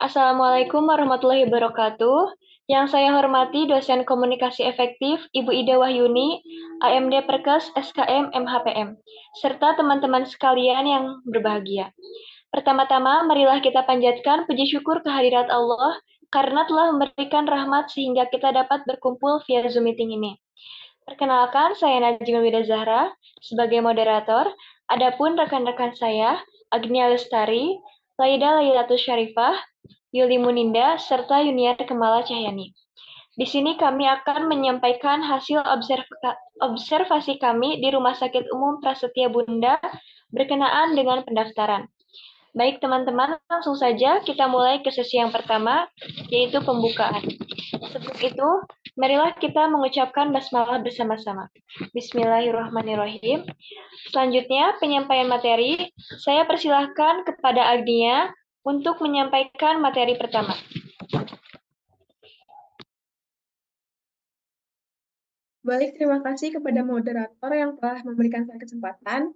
Assalamualaikum warahmatullahi wabarakatuh. Yang saya hormati dosen komunikasi efektif Ibu Ida Wahyuni, AMD Perkes SKM MHPM, serta teman-teman sekalian yang berbahagia. Pertama-tama, marilah kita panjatkan puji syukur kehadirat Allah karena telah memberikan rahmat sehingga kita dapat berkumpul via Zoom meeting ini. Perkenalkan, saya Najma Wida Zahra sebagai moderator. Adapun rekan-rekan saya, Agnia Lestari, Laida Lailatul Syarifah, Yuli Muninda, serta Yuniar Kemala Cahyani. Di sini kami akan menyampaikan hasil observasi kami di Rumah Sakit Umum Prasetya Bunda berkenaan dengan pendaftaran. Baik teman-teman, langsung saja kita mulai ke sesi yang pertama, yaitu pembukaan. Sebelum itu, marilah kita mengucapkan basmalah bersama-sama. Bismillahirrahmanirrahim. Selanjutnya, penyampaian materi. Saya persilahkan kepada Agnia untuk menyampaikan materi pertama. Baik, terima kasih kepada moderator yang telah memberikan saya kesempatan.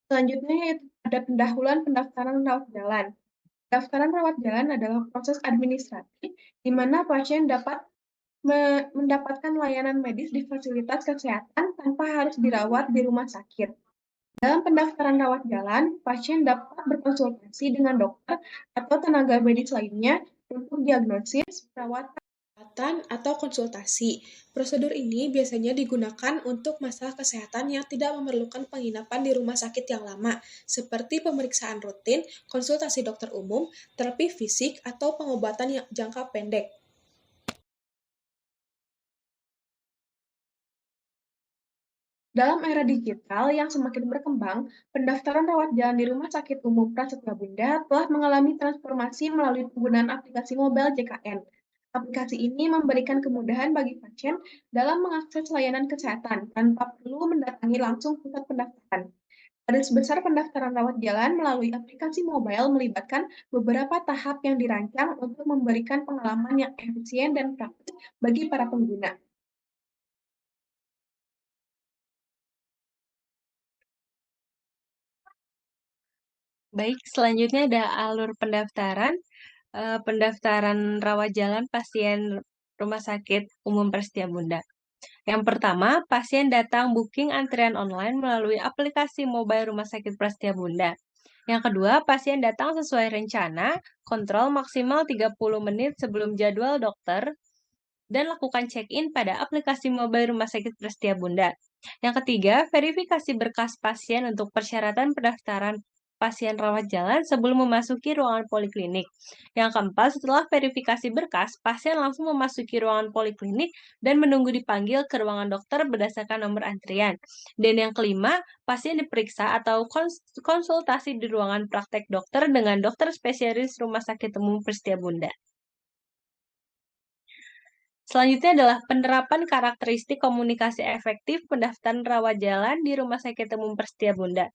Selanjutnya yaitu ada pendahuluan pendaftaran rawat jalan. Pendaftaran rawat jalan adalah proses administratif di mana pasien dapat mendapatkan layanan medis di fasilitas kesehatan tanpa harus dirawat di rumah sakit. Dalam pendaftaran rawat jalan, pasien dapat berkonsultasi dengan dokter atau tenaga medis lainnya untuk diagnosis, perawatan, atau konsultasi. Prosedur ini biasanya digunakan untuk masalah kesehatan yang tidak memerlukan penginapan di rumah sakit yang lama, seperti pemeriksaan rutin, konsultasi dokter umum, terapi fisik, atau pengobatan yang jangka pendek. Dalam era digital yang semakin berkembang, pendaftaran rawat jalan di Rumah Sakit Umum Prasetya Bunda telah mengalami transformasi melalui penggunaan aplikasi mobile JKN. Aplikasi ini memberikan kemudahan bagi pasien dalam mengakses layanan kesehatan tanpa perlu mendatangi langsung pusat pendaftaran. Garis besar pendaftaran rawat jalan melalui aplikasi mobile melibatkan beberapa tahap yang dirancang untuk memberikan pengalaman yang efisien dan praktis bagi para pengguna. Baik, selanjutnya ada alur pendaftaran. Pendaftaran rawat jalan pasien Rumah Sakit Umum Prasetya Bunda. Yang pertama, pasien datang booking antrian online melalui aplikasi mobile Rumah Sakit Prasetya Bunda. Yang kedua, pasien datang sesuai rencana, kontrol maksimal 30 menit sebelum jadwal dokter, dan lakukan check-in pada aplikasi mobile Rumah Sakit Prasetya Bunda. Yang ketiga, verifikasi berkas pasien untuk persyaratan pendaftaran pasien rawat jalan sebelum memasuki ruangan poliklinik. Yang keempat, setelah verifikasi berkas, pasien langsung memasuki ruangan poliklinik dan menunggu dipanggil ke ruangan dokter berdasarkan nomor antrian. Dan yang kelima, pasien diperiksa atau konsultasi di ruangan praktek dokter dengan dokter spesialis Rumah Sakit Umum Prasetya Bunda. Selanjutnya adalah penerapan karakteristik komunikasi efektif pendaftaran rawat jalan di Rumah Sakit Umum Prasetya Bunda.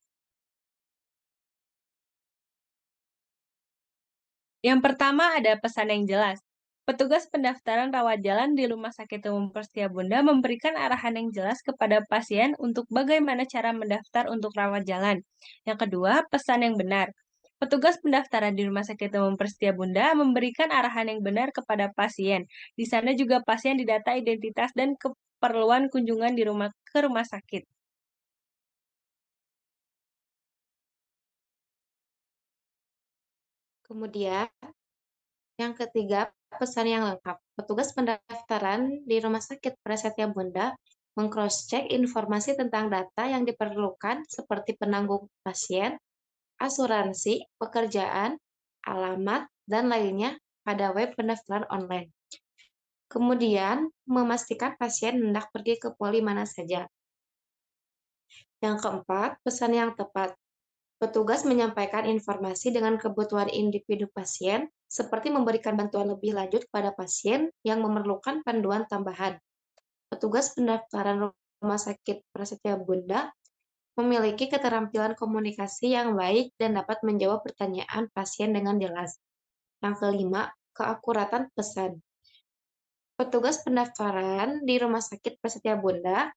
Yang pertama ada pesan yang jelas. Petugas pendaftaran rawat jalan di Rumah Sakit Umum Prasetya Bunda memberikan arahan yang jelas kepada pasien untuk bagaimana cara mendaftar untuk rawat jalan. Yang kedua, pesan yang benar. Petugas pendaftaran di Rumah Sakit Umum Prasetya Bunda memberikan arahan yang benar kepada pasien. Di sana juga pasien didata identitas dan keperluan kunjungan ke rumah sakit. Kemudian, yang ketiga, pesan yang lengkap. Petugas pendaftaran di Rumah Sakit Prasetya Bunda meng-cross-check informasi tentang data yang diperlukan seperti penanggung pasien, asuransi, pekerjaan, alamat, dan lainnya pada web pendaftaran online. Kemudian, memastikan pasien hendak pergi ke poli mana saja. Yang keempat, pesan yang tepat. Petugas menyampaikan informasi dengan kebutuhan individu pasien, seperti memberikan bantuan lebih lanjut kepada pasien yang memerlukan panduan tambahan. Petugas pendaftaran Rumah Sakit Prasetya Bunda memiliki keterampilan komunikasi yang baik dan dapat menjawab pertanyaan pasien dengan jelas. Yang kelima, keakuratan pesan. Petugas pendaftaran di Rumah Sakit Prasetya Bunda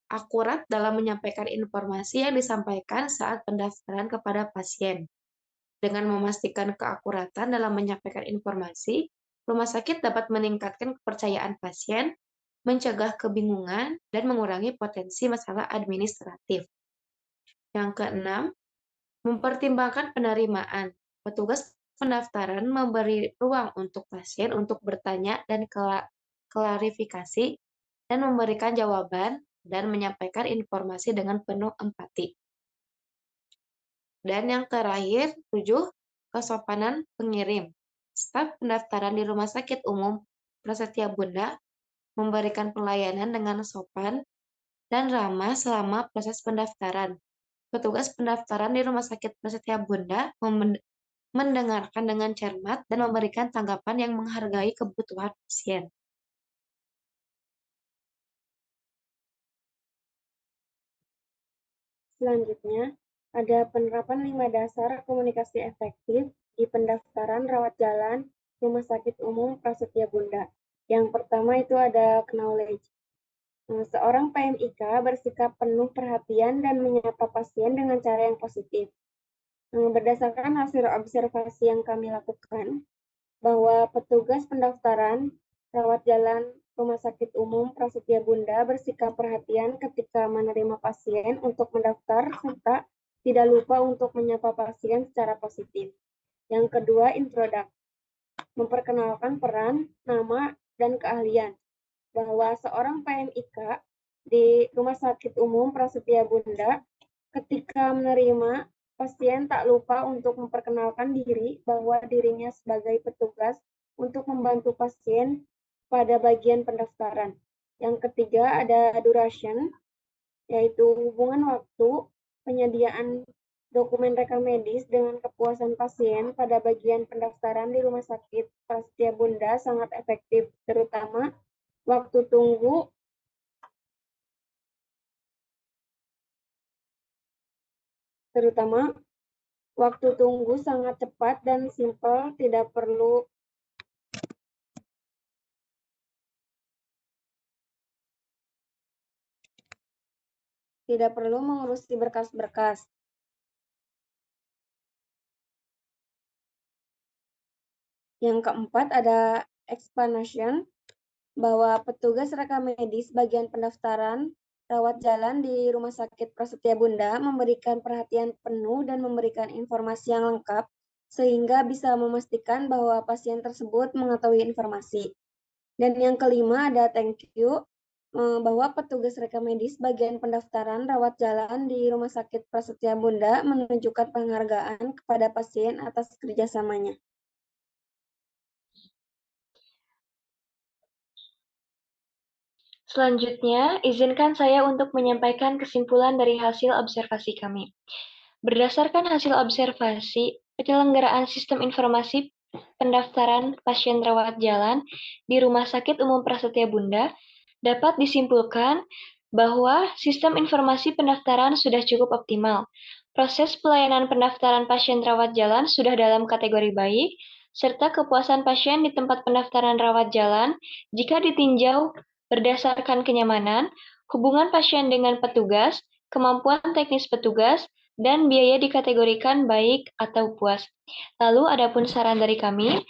akurat dalam menyampaikan informasi yang disampaikan saat pendaftaran kepada pasien. Dengan memastikan keakuratan dalam menyampaikan informasi, rumah sakit dapat meningkatkan kepercayaan pasien, mencegah kebingungan, dan mengurangi potensi masalah administratif. Yang keenam, mempertimbangkan penerimaan. Petugas pendaftaran memberi ruang untuk pasien untuk bertanya dan klarifikasi dan memberikan jawaban dan menyampaikan informasi dengan penuh empati. Dan yang terakhir, 7, kesopanan pengirim. Staf pendaftaran di Rumah Sakit Umum Prasetya Bunda memberikan pelayanan dengan sopan dan ramah selama proses pendaftaran. Petugas pendaftaran di Rumah Sakit Prasetya Bunda mendengarkan dengan cermat dan memberikan tanggapan yang menghargai kebutuhan pasien. Selanjutnya, ada penerapan 5 dasar komunikasi efektif di pendaftaran rawat jalan Rumah Sakit Umum Prasetya Bunda. Yang pertama itu ada knowledge. Seorang PMIK bersikap penuh perhatian dan menyapa pasien dengan cara yang positif. Berdasarkan hasil observasi yang kami lakukan, bahwa petugas pendaftaran rawat jalan Rumah Sakit Umum Prasetya Bunda bersikap perhatian ketika menerima pasien untuk mendaftar serta tidak lupa untuk menyapa pasien secara positif. Yang kedua, introduct. Memperkenalkan peran, nama, dan keahlian. Bahwa seorang PMIK di Rumah Sakit Umum Prasetya Bunda ketika menerima pasien tak lupa untuk memperkenalkan diri bahwa dirinya sebagai petugas untuk membantu pasien pada bagian pendaftaran. Yang ketiga ada duration, yaitu hubungan waktu penyediaan dokumen rekam medis dengan kepuasan pasien pada bagian pendaftaran di Rumah Sakit Prasetya Bunda sangat efektif, terutama waktu tunggu sangat cepat dan simpel, tidak perlu mengurusi berkas-berkas. Yang keempat ada explanation, bahwa petugas rekam medis bagian pendaftaran rawat jalan di Rumah Sakit Prasetya Bunda memberikan perhatian penuh dan memberikan informasi yang lengkap sehingga bisa memastikan bahwa pasien tersebut mengetahui informasi. Dan yang kelima ada thank you, bahwa petugas rekam medis bagian pendaftaran rawat jalan di Rumah Sakit Prasetya Bunda menunjukkan penghargaan kepada pasien atas kerjasamanya. Selanjutnya, izinkan saya untuk menyampaikan kesimpulan dari hasil observasi kami. Berdasarkan hasil observasi, penyelenggaraan sistem informasi pendaftaran pasien rawat jalan di Rumah Sakit Umum Prasetya Bunda dapat disimpulkan bahwa sistem informasi pendaftaran sudah cukup optimal. Proses pelayanan pendaftaran pasien rawat jalan sudah dalam kategori baik, serta kepuasan pasien di tempat pendaftaran rawat jalan jika ditinjau berdasarkan kenyamanan, hubungan pasien dengan petugas, kemampuan teknis petugas, dan biaya dikategorikan baik atau puas. Lalu adapun saran dari kami,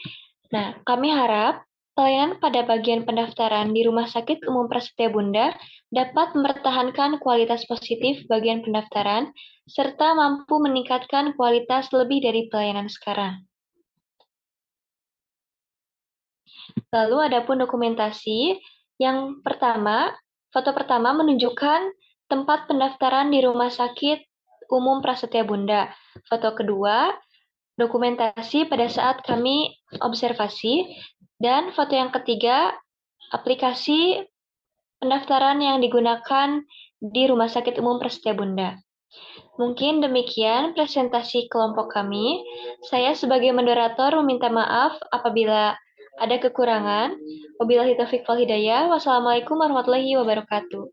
kami harap pelayanan pada bagian pendaftaran di Rumah Sakit Umum Prasetya Bunda dapat mempertahankan kualitas positif bagian pendaftaran, serta mampu meningkatkan kualitas lebih dari pelayanan sekarang. Lalu adapun dokumentasi, yang pertama, foto pertama menunjukkan tempat pendaftaran di Rumah Sakit Umum Prasetya Bunda. Foto kedua, dokumentasi pada saat kami observasi. Dan foto yang ketiga, aplikasi pendaftaran yang digunakan di Rumah Sakit Umum Prasetya Bunda. Mungkin demikian presentasi kelompok kami. Saya sebagai moderator meminta maaf apabila ada kekurangan. Wabillahi taufiq wal hidayah. Wassalamualaikum warahmatullahi wabarakatuh.